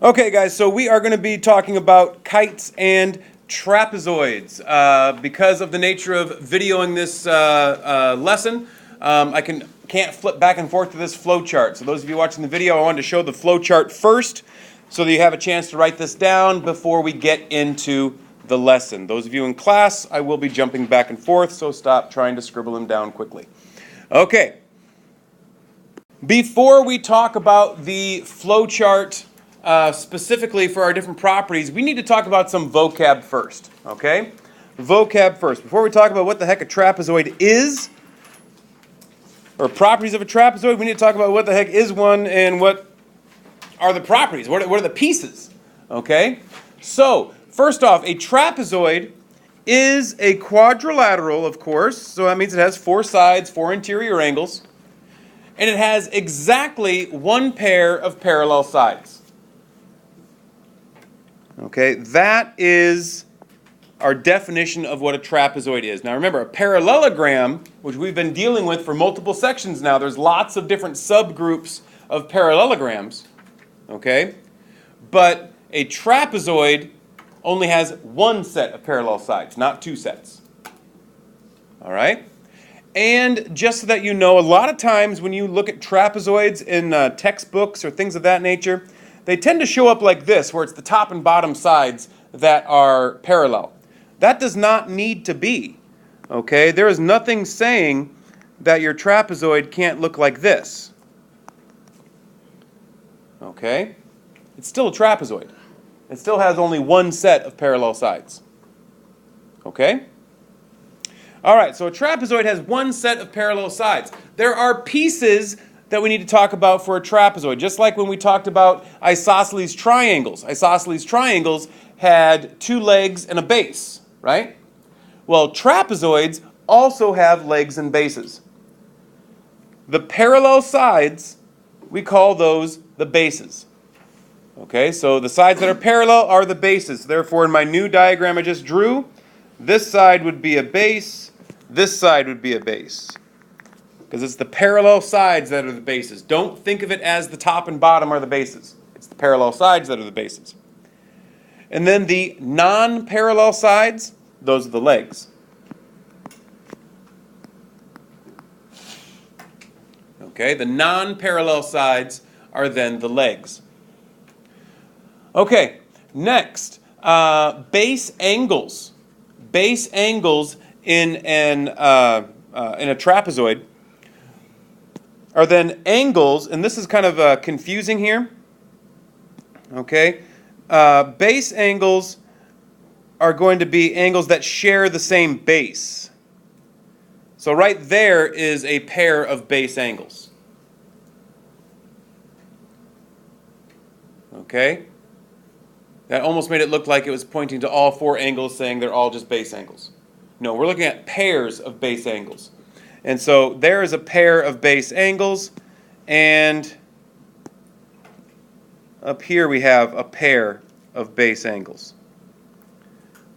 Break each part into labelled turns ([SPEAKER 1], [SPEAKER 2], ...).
[SPEAKER 1] Okay, guys, so we are going to be talking about kites and trapezoids. Because of the nature of videoing this lesson, I can't flip back and forth to this flow chart. So those of you watching the video, I wanted to show the flow chart first so that you have a chance to write this down before we get into the lesson. Those of you in class, I will be jumping back and forth, so stop trying to scribble them down quickly. Okay. Before we talk about the flow chart specifically for our different properties, we need to talk about some vocab first, okay? Vocab first. Before we talk about what the heck a trapezoid is, or properties of a trapezoid, we need to talk about what the heck is one and what are the properties, what are the pieces, okay? So, first off, a trapezoid is a quadrilateral, of course, so that means it has four sides, four interior angles, and it has exactly one pair of parallel sides. Okay, that is our definition of what a trapezoid is. Now remember, a parallelogram, which we've been dealing with for multiple sections now, there's lots of different subgroups of parallelograms, okay? But a trapezoid only has one set of parallel sides, not two sets. All right? And just so that you know, a lot of times when you look at trapezoids in textbooks or things of that nature, they tend to show up like this, where it's the top and bottom sides that are parallel. That does not need to be, okay? There is nothing saying that your trapezoid can't look like this, okay? It's still a trapezoid. It still has only one set of parallel sides, okay? All right, so a trapezoid has one set of parallel sides. There are pieces that we need to talk about for a trapezoid, just like when we talked about isosceles triangles. Isosceles triangles had two legs and a base, right? Well, trapezoids also have legs and bases. The parallel sides, we call those the bases. Okay, so the sides that are parallel are the bases. Therefore, in my new diagram I just drew, this side would be a base, this side would be a base. Because it's the parallel sides that are the bases. Don't think of it as the top and bottom are the bases. It's the parallel sides that are the bases. And then the non-parallel sides, those are the legs. Okay, the non-parallel sides are then the legs. Okay, next, base angles. Base angles in a trapezoid are then angles, and this is kind of confusing here, okay? Base angles are going to be angles that share the same base. So right there is a pair of base angles. Okay? That almost made it look like it was pointing to all four angles, saying they're all just base angles. No, we're looking at pairs of base angles. And so there is a pair of base angles, and up here we have a pair of base angles.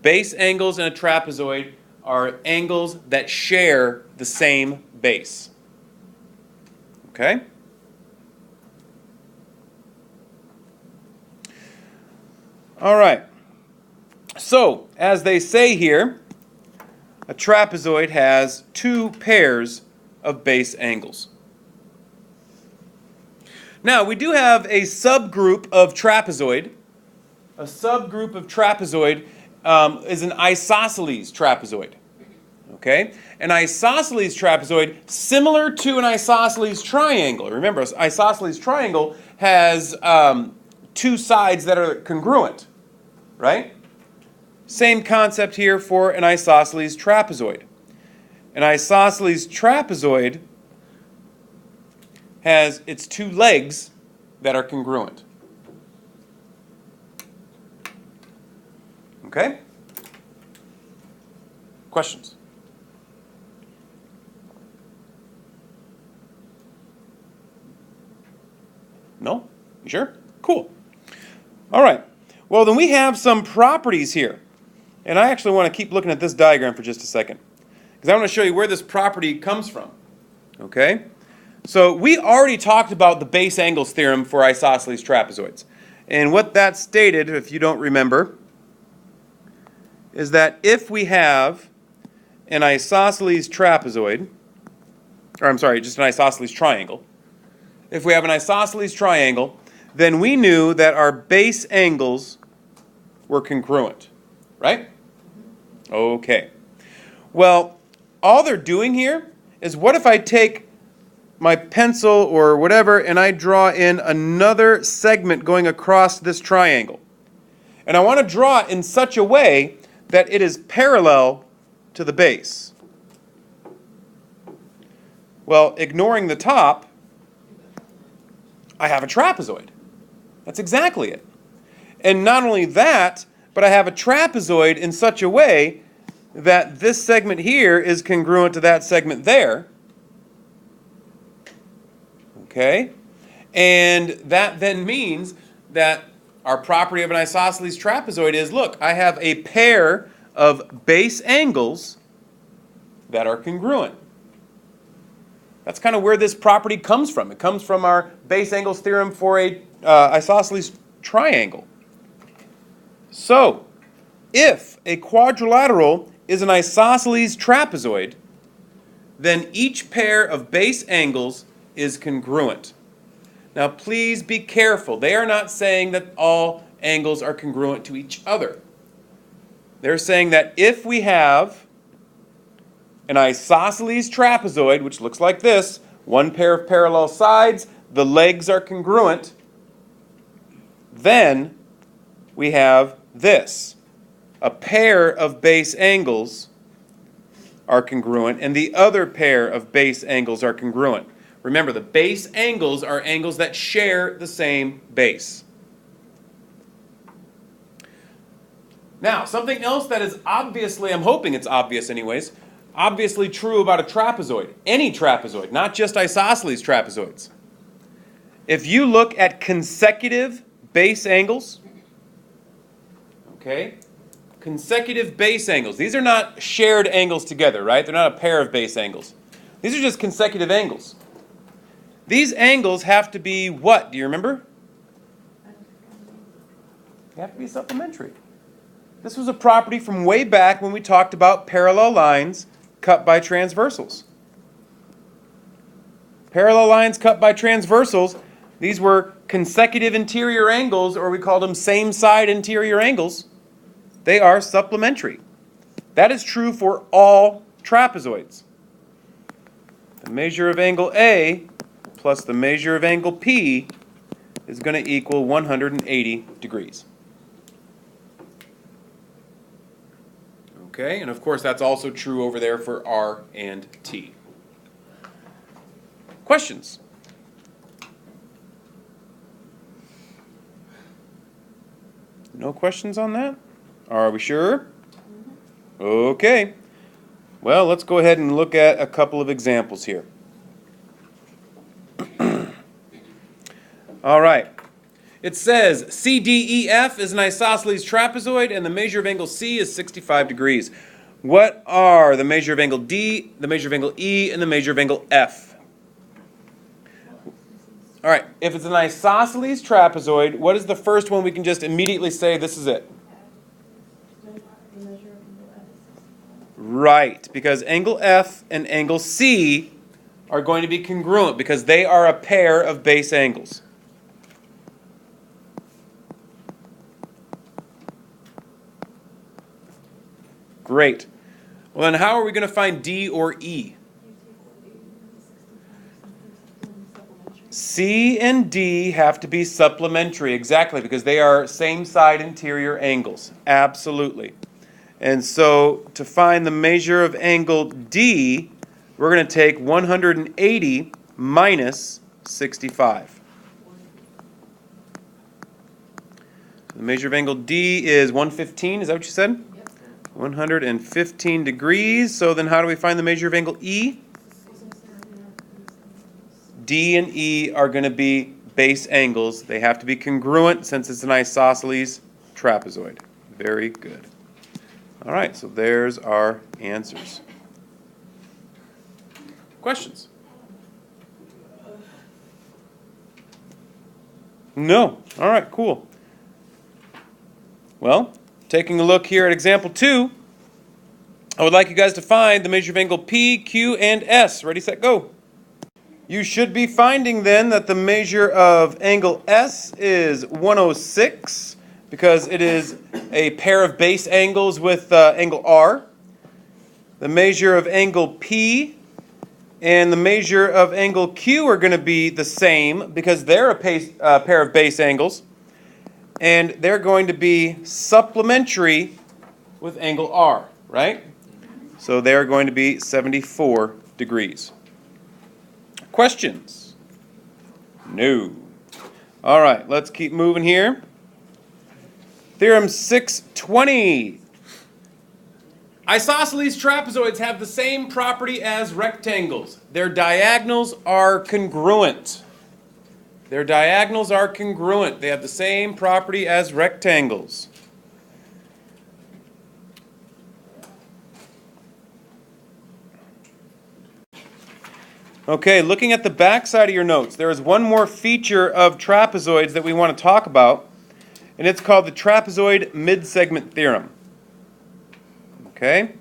[SPEAKER 1] Base angles in a trapezoid are angles that share the same base. Okay? All right. So, as they say here, a trapezoid has two pairs of base angles. Now, we do have a subgroup of trapezoid. A subgroup of trapezoid is an isosceles trapezoid. Okay? An isosceles trapezoid, similar to an isosceles triangle. Remember, an isosceles triangle has two sides that are congruent, right? Same concept here for an isosceles trapezoid. An isosceles trapezoid has its two legs that are congruent. Okay? Questions? No? You sure? Cool. All right. Well, then we have some properties here. And I actually want to keep looking at this diagram for just a second, because I want to show you where this property comes from. Okay? So we already talked about the base angles theorem for isosceles trapezoids. And what that stated, if you don't remember, is that if we have an isosceles trapezoid, or I'm sorry, just an isosceles triangle. If we have an isosceles triangle, then we knew that our base angles were congruent, right? Okay. Well, all they're doing here is, what if I take my pencil or whatever and I draw in another segment going across this triangle? And I want to draw it in such a way that it is parallel to the base. Well, ignoring the top, I have a trapezoid. That's exactly it. And not only that, but I have a trapezoid in such a way that this segment here is congruent to that segment there. Okay? And that then means that our property of an isosceles trapezoid is, look, I have a pair of base angles that are congruent. That's kind of where this property comes from. It comes from our base angles theorem for a isosceles triangle. So, if a quadrilateral is an isosceles trapezoid, then each pair of base angles is congruent. Now, please be careful. They are not saying that all angles are congruent to each other. They're saying that if we have an isosceles trapezoid, which looks like this, one pair of parallel sides, the legs are congruent, then we have this. A pair of base angles are congruent, and the other pair of base angles are congruent. Remember, the base angles are angles that share the same base. Now, something else that is obviously, I'm hoping it's obvious anyways, obviously true about a trapezoid, any trapezoid, not just isosceles trapezoids. If you look at consecutive base angles, okay, consecutive base angles, these are not shared angles together, right? They're not a pair of base angles. These are just consecutive angles. These angles have to be what? Do you remember? They have to be supplementary. This was a property from way back when we talked about parallel lines cut by transversals. Parallel lines cut by transversals, these were consecutive interior angles, or we called them same side interior angles. They are supplementary. That is true for all trapezoids. The measure of angle A plus the measure of angle P is going to equal 180 degrees. Okay, and of course that's also true over there for R and T. Questions? No questions on that? Are we sure? Okay. Well, let's go ahead and look at a couple of examples here. All right. It says CDEF is an isosceles trapezoid and the measure of angle C is 65 degrees. What are the measure of angle D, the measure of angle E, and the measure of angle F? All right, if it's an isosceles trapezoid, what is the first one we can just immediately say this is it? Right, because angle F and angle C are going to be congruent because they are a pair of base angles. Great. Well, then how are we going to find D or E? C and D have to be supplementary, exactly, because they are same side interior angles. Absolutely. And so to find the measure of angle D, we're going to take 180 minus 65. The measure of angle D is 115, is that what you said? 115 degrees. So then how do we find the measure of angle E? D and E are going to be base angles. They have to be congruent since it's an isosceles trapezoid. Very good. All right, so there's our answers. Questions? No. All right, cool. Well, taking a look here at example 2, I would like you guys to find the measure of angle P, Q, and S. Ready, set, go. You should be finding then that the measure of angle S is 106 because it is a pair of base angles with angle R. The measure of angle P and the measure of angle Q are going to be the same because they're a pair of base angles. And they're going to be supplementary with angle R, right? So they're going to be 74 degrees. Questions? No. All right, let's keep moving here. Theorem 620. Isosceles trapezoids have the same property as rectangles. Their diagonals are congruent. Their diagonals are congruent. They have the same property as rectangles. Okay, looking at the back side of your notes, there is one more feature of trapezoids that we want to talk about, and it's called the trapezoid mid-segment theorem. Okay?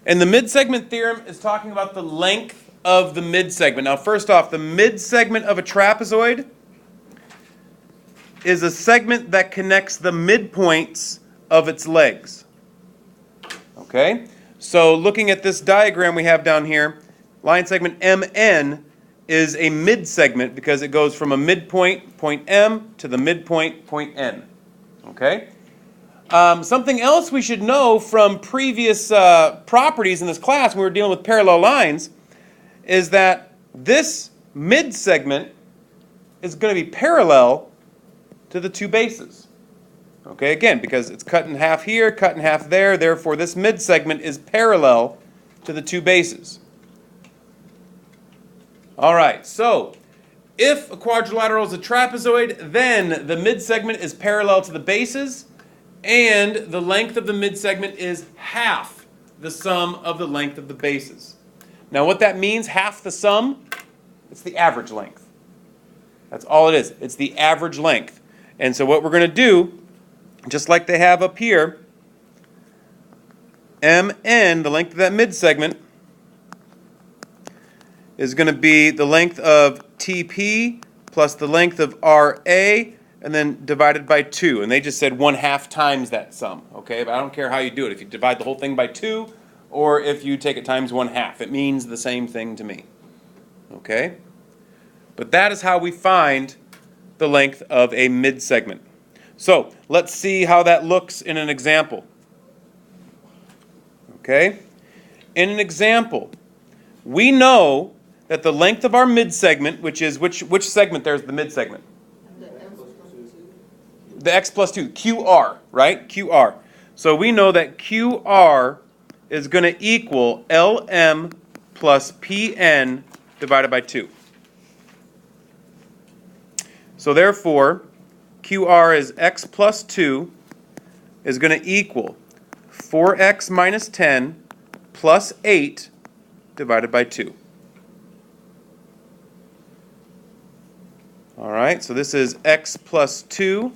[SPEAKER 1] And the mid-segment theorem is talking about the length of the mid-segment. Now, first off, the mid-segment of a trapezoid is a segment that connects the midpoints of its legs. Okay? So, looking at this diagram we have down here, line segment MN is a mid-segment because it goes from a midpoint, point M, to the midpoint, point N. Okay? Something else we should know from previous properties in this class when we were dealing with parallel lines is that this mid-segment is going to be parallel to the two bases. Okay, again, because it's cut in half here, cut in half there, therefore this mid-segment is parallel to the two bases. All right, so if a quadrilateral is a trapezoid, then the mid-segment is parallel to the bases, and the length of the mid-segment is half the sum of the length of the bases. Now what that means, half the sum, it's the average length. That's all it is. It's the average length. And so what we're going to do, just like they have up here, MN, the length of that mid-segment, is going to be the length of TP plus the length of RA, and then divided by 2. And they just said 1/2 times that sum. Okay, but I don't care how you do it. If you divide the whole thing by 2, or if you take it times 1/2, it means the same thing to me. Okay? But that is how we find the length of a mid-segment. So, let's see how that looks in an example. Okay? In an example, we know that the length of our mid-segment, which is, which segment there's the mid-segment? The x plus 2, QR, right? QR. So we know that QR is going to equal LM plus PN divided by 2. So therefore, QR is x plus 2 is going to equal 4x minus 10 plus 8 divided by 2. All right, so this is x plus 2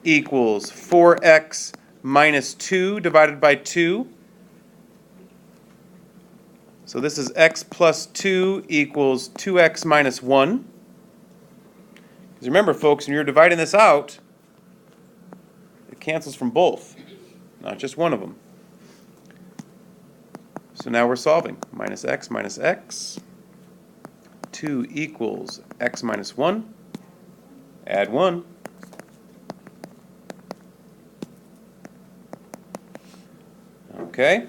[SPEAKER 1] equals 4x minus 2 divided by 2. So this is x plus 2 equals 2x minus 1. Because remember, folks, when you're dividing this out, it cancels from both, not just one of them. So now we're solving. Minus x, 2 equals x minus 1. Add 1. Okay.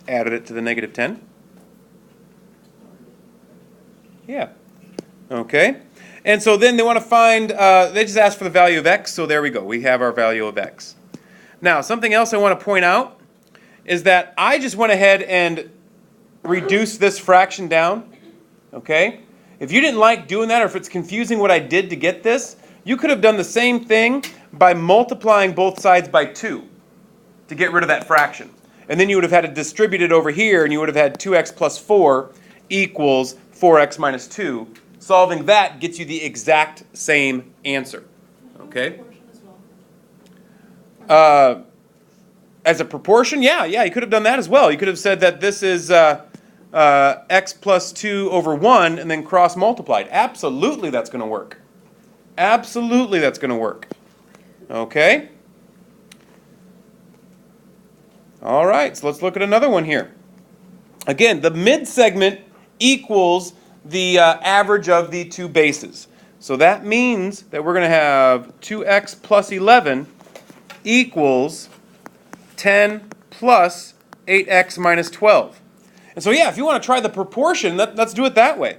[SPEAKER 1] Added it to the negative 10. Yeah. Okay. And so then they want to find, they just asked for the value of x, so there we go. We have our value of x. Now, something else I want to point out is that I just went ahead and reduced this fraction down. Okay? If you didn't like doing that, or if it's confusing what I did to get this, you could have done the same thing by multiplying both sides by 2 to get rid of that fraction. And then you would have had to distribute it over here, and you would have had 2x plus 4 equals 4x minus 2. Solving that gets you the exact same answer. Okay. As a proportion, yeah, you could have done that as well. You could have said that this is x plus 2 over 1 and then cross multiplied. Absolutely that's going to work. Absolutely that's going to work. Okay? All right, so let's look at another one here. Again, the mid-segment equals the average of the two bases. So that means that we're going to have 2x plus 11 equals 10 plus 8x minus 12. And so yeah, if you want to try the proportion, let's do it that way.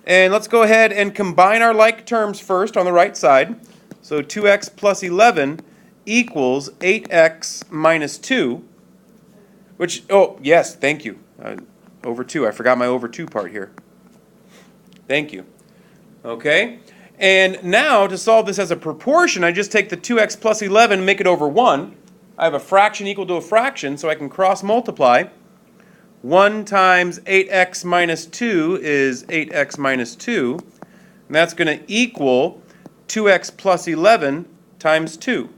[SPEAKER 1] And let's go ahead and combine our like terms first on the right side. So 2x plus 11 equals 8x minus 2, which, oh, yes, thank you. Over 2. I forgot my over 2 part here. Thank you. Okay? And now, to solve this as a proportion, I just take the 2x plus 11 and make it over 1. I have a fraction equal to a fraction, so I can cross multiply. 1 times 8x minus 2 is 8x minus 2. And that's going to equal 2x plus 11 times 2.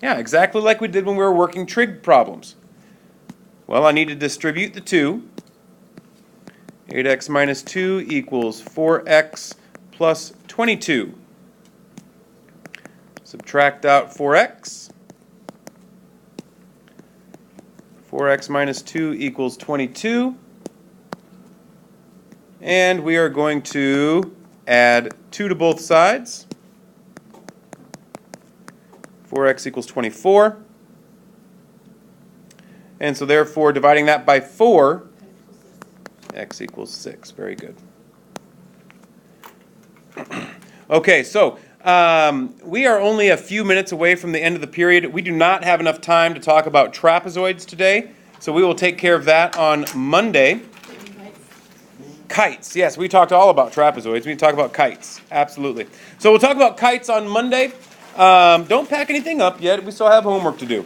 [SPEAKER 1] Yeah, exactly like we did when we were working trig problems. Well, I need to distribute the 2. 8x minus 2 equals 4x plus 22. Subtract out 4x. 4x minus 2 equals 22. And we are going to add 2 to both sides. 4x equals 24. And so therefore, dividing that by 4, x equals 6. Very good. Okay, so we are only a few minutes away from the end of the period. We do not have enough time to talk about trapezoids today, so we will take care of that on Monday. Kites. Yes, we talked all about trapezoids. We talk about kites. Absolutely. So we'll talk about kites on Monday. Don't pack anything up yet. We still have homework to do.